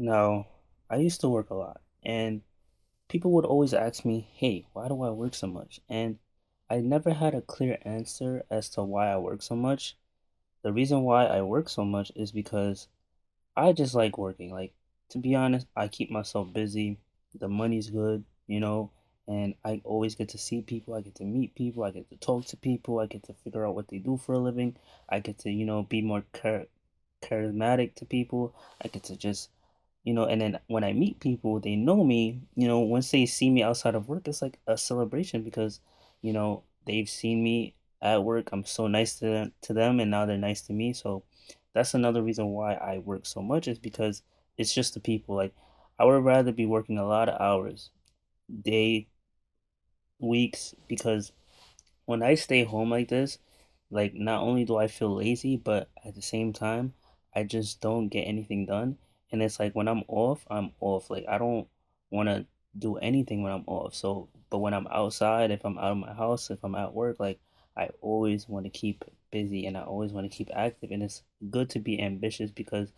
Now, I used to work a lot, and people would always ask me, hey, why do I work so much? And I never had a clear answer as to why I work so much. The reason why I work so much is because I just like working. Like, to be honest, I keep myself busy. The money's good, and I always get to see people. I get to meet people. I get to talk to people. I get to figure out what they do for a living. I get to, be more charismatic to people. I get to just and then when I meet people, they know me, once they see me outside of work, it's like a celebration because, they've seen me at work. I'm so nice to them, and now they're nice to me. So that's another reason why I work so much is because it's just the people. Like, I would rather be working a lot of hours, day, weeks, because when I stay home like this, like not only do I feel lazy, but at the same time, I just don't get anything done. And it's like when I'm off, I'm off. Like I don't want to do anything when I'm off. So, but when I'm outside, if I'm out of my house, if I'm at work, like I always want to keep busy and I always want to keep active. And it's good to be ambitious because,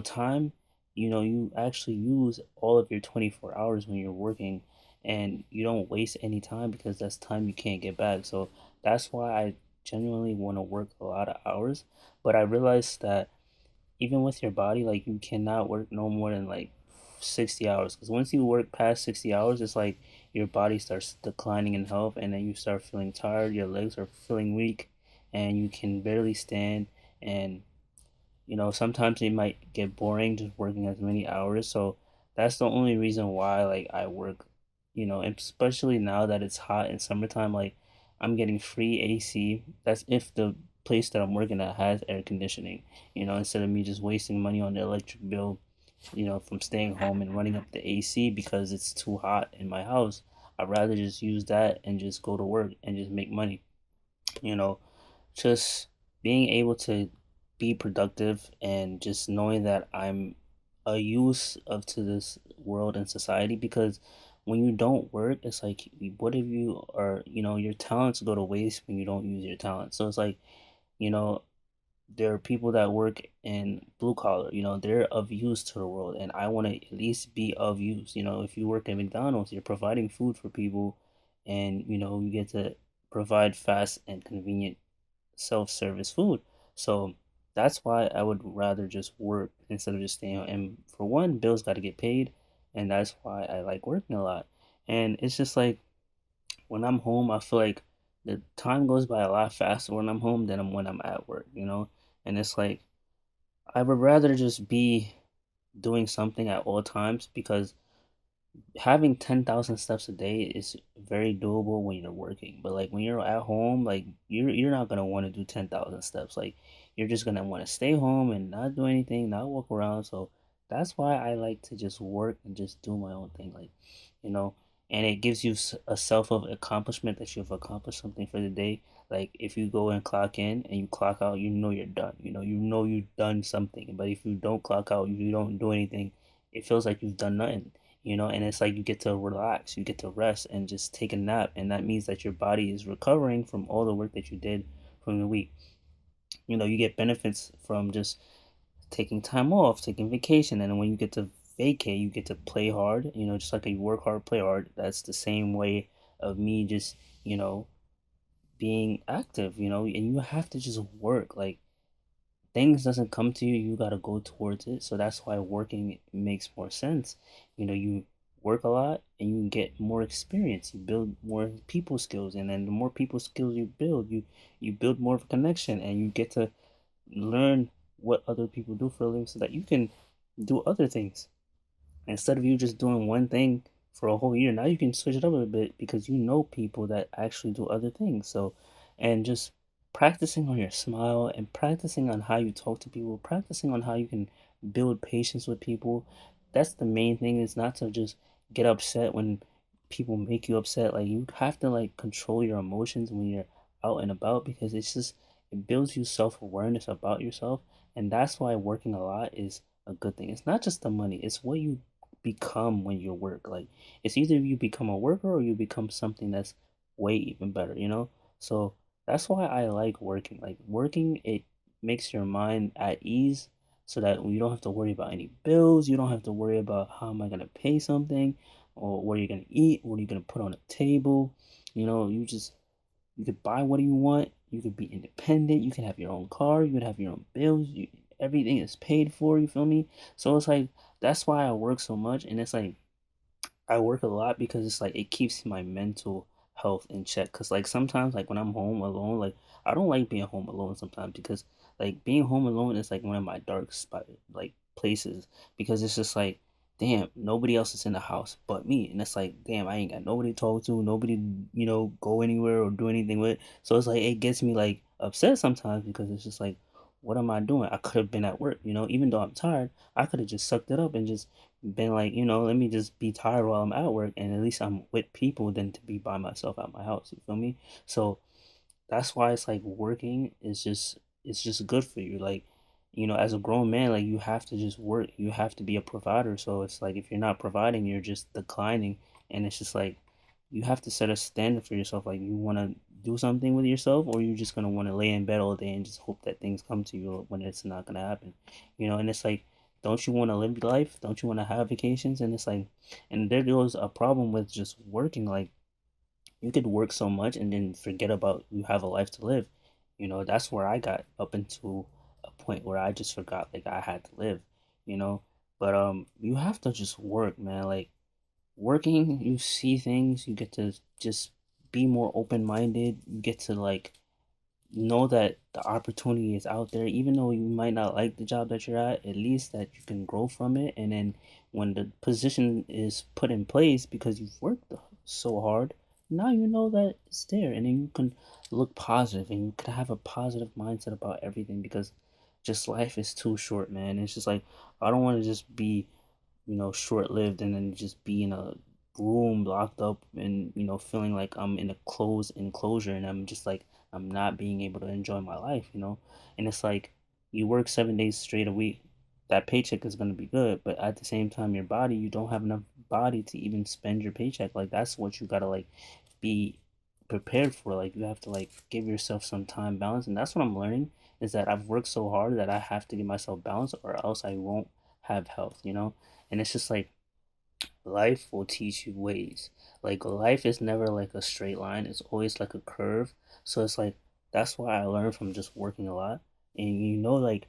time, you actually use all of your 24 hours when you're working and you don't waste any time because that's time you can't get back. So that's why I genuinely want to work a lot of hours. But I realized that even with your body, like you cannot work no more than like 60 hours because once you work past 60 hours, it's like your body starts declining in health and then you start feeling tired, your legs are feeling weak, and you can barely stand. And sometimes it might get boring just working as many hours. So that's the only reason why like I work, and especially now that it's hot in summertime, like I'm getting free AC. That's if the place that I'm working at has air conditioning, instead of me just wasting money on the electric bill, from staying home and running up the AC because it's too hot in my house. I'd rather just use that and just go to work and just make money, you know just being able to be productive and just knowing that I'm a use of to this world and society because when you don't work, it's like what if you are, your talents go to waste when you don't use your talent. So it's like, you know, there are people that work in blue collar, they're of use to the world and I want to at least be of use. If you work at McDonald's, you're providing food for people and you get to provide fast and convenient self-service food. So that's why I would rather just work instead of just staying home. And for one, bills got to get paid, and that's why I like working a lot. And it's just like when I'm home, I feel like the time goes by a lot faster when I'm home than when I'm at work. And it's like I would rather just be doing something at all times because having 10,000 steps a day is very doable when you're working. But like when you're at home, like you're not gonna want to do 10,000 steps. Like you're just gonna want to stay home and not do anything, not walk around. So that's why I like to just work and just do my own thing. Like, you know, and it gives you a self of accomplishment that you've accomplished something for the day. Like if you go and clock in and you clock out, you're done. You know you've done something. But if you don't clock out, you don't do anything, it feels like you've done nothing. And it's like you get to relax, you get to rest and just take a nap, and that means that your body is recovering from all the work that you did from the week. You get benefits from just taking time off, taking vacation, and when you get to vacate, you get to play hard, just like you work hard, play hard. That's the same way of me just, you know, being active, and you have to just work. Like things doesn't come to you, you got to go towards it. So that's why working makes more sense. You work a lot and you get more experience, you build more people skills, and then the more people skills you build, you build more of a connection, and you get to learn what other people do for a living so that you can do other things instead of you just doing one thing for a whole year. Now you can switch it up a bit because you know people that actually do other things. So, and just practicing on your smile and practicing on how you talk to people, practicing on how you can build patience with people. That's the main thing, is not to just get upset when people make you upset. Like you have to like control your emotions when you're out and about because it builds you self-awareness about yourself, and that's why working a lot is a good thing. It's not just the money, it's what you become when you work. Like it's either you become a worker or you become something that's way even better. So that's why I like working. Like working, it makes your mind at ease. so that you don't have to worry about any bills. You don't have to worry about how am I gonna pay something, or what are you gonna eat, what are you gonna put on the table. You could buy what you want. You could be independent. You can have your own car. You could have your own bills. Everything is paid for. You feel me? So it's like that's why I work so much, and it's like I work a lot because it's like it keeps my mental health in check. Cause like sometimes like when I'm home alone, like I don't like being home alone sometimes because like being home alone is like one of my dark spot like places because it's just like damn nobody else is in the house but me and it's like damn I ain't got nobody to talk to, nobody go anywhere or do anything with. So it's like it gets me like upset sometimes because it's just like what am I doing? I could have been at work, even though I'm tired. I could have just sucked it up and just been like, let me just be tired while I'm at work and at least I'm with people than to be by myself at my house. You feel me? So that's why it's like working is just it's just good for you. Like, as a grown man, like you have to just work. You have to be a provider. So it's like if you're not providing, you're just declining. And it's just like you have to set a standard for yourself. Like you wanna do something with yourself or you're just gonna wanna lay in bed all day and just hope that things come to you when it's not gonna happen. And it's like don't you wanna live life? Don't you wanna have vacations? And it's like and there goes a problem with just working. Like you could work so much and then forget about you have a life to live. That's where I got up into a point where I just forgot like I had to live, you know. But you have to just work, man. Like working, you see things, you get to just be more open minded, you get to like know that the opportunity is out there even though you might not like the job that you're at least that you can grow from it. And then when the position is put in place because you've worked so hard, now you know that it's there and then you can look positive and you can have a positive mindset about everything because just life is too short, man. It's just like I don't want to just be short lived and then just be in a room locked up and, feeling like I'm in a closed enclosure and I'm just like, I'm not being able to enjoy my life. And it's like, you work 7 days straight a week, that paycheck is going to be good. But at the same time, your body, you don't have enough body to even spend your paycheck. Like, that's what you got to like be prepared for. Like, you have to like give yourself some time balance. And that's what I'm learning is that I've worked so hard that I have to give myself balance or else I won't have health. And it's just like life will teach you ways. Like life is never like a straight line. It's always like a curve. So it's like that's why I learned from just working a lot. And like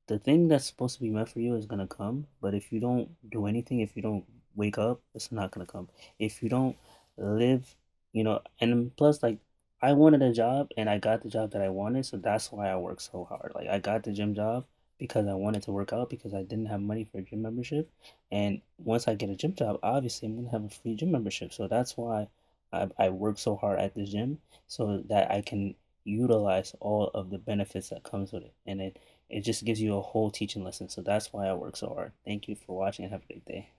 the thing that's supposed to be meant for you is gonna come. But if you don't do anything, if you don't wake up, it's not gonna come. If you don't live, and plus like I wanted a job and I got the job that I wanted, so that's why I worked so hard. Like I got the gym job because I wanted to work out because I didn't have money for a gym membership. And once I get a gym job, obviously I'm gonna have a free gym membership. So that's why I work so hard at the gym so that I can utilize all of the benefits that comes with it. And it just gives you a whole teaching lesson. So that's why I work so hard. Thank you for watching and have a great day.